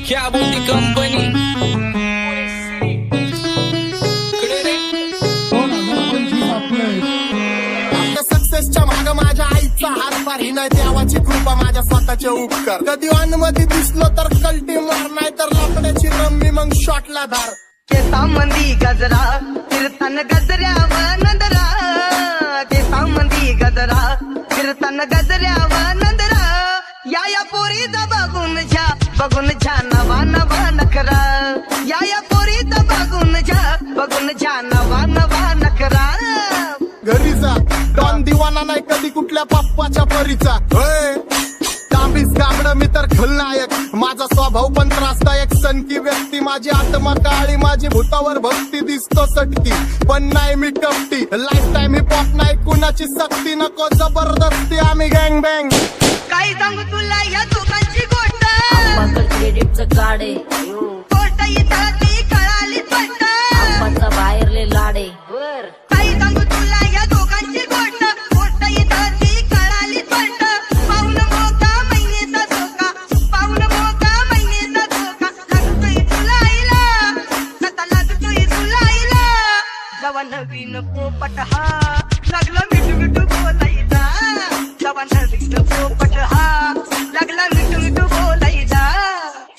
क्या बोलती कंपनी सक्सेसच्या माग माझ्या आईचा हातभार ही नाही देवाची कृपा माझ्या स्वतःचे उपकार कधी अनुमती दिसलो तर कल्टी मार नाही तर लाकड्याची रम्मी मग शॉटला धार केसामंदी गजरा फिरताना गजऱ्यावर नंदरा केसामंदी गजरा फिरताना गजऱ्यावर नंदरा या पोरीचा बघून झा नवा नवा नखरा या पोरीचा बघून झा नवा नवा नखरा घरी जा डॉन दिवाना नाही कधी कुठल्या पप्पाच्या परीचा तांबीस गाबड मी तर खलनायक माझा स्वभाव पण त्रासदायक सनकी व्यक्ती माझी आत्मा काळी माझी भूतावर भक्ती दिसतो सटकी पण नाही मी कपटी लाईफ टाइम ही पॉप नाही कुणाची सक्ती नको जबरदस्ती आम्ही गँग बँग काही सांगू तुला या दोघांची गोष्ट क्रेडिटचं कार्ड आहे गोष्ट इथं ती कळाली स्पष्ट आप्पाचा बाहेरले लाडे काही सांगू तुला या दोघांची गोष्ट इथं ती कळाली स्पष्ट पाऊन मोठा महिनेचा धोका पाऊन मोठा महिनेचा धोका लागतोय तुला आईला आता लागतोय तुला आईला जवा नवीन पोपट हा लागला मिठू मिठू बोलायचा जवा नवीन पोपट हा लागला मिठू मिठू बोलायचा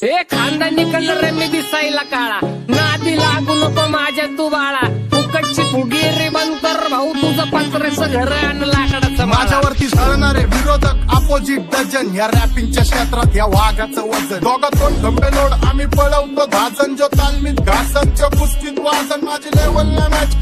ए खानदानी कलर रे मी दिसायला काळा नादी लागू नको माझ्या तू बाळा फुकटची फुगीरी बंद कर भाऊ तुझं पत्र्याचं घर आणि लाकडाचं माझ्यावरती झळणारे विरोधक अपोजिट डझन या रॅपिंगच्या क्षेत्रात या वाघाचं वजन दोघातून खंबे लोड आम्ही पळवतो धाजन जो तालमीत घासन जो कुस्तीत वाजन माझी लेवल ना मॅच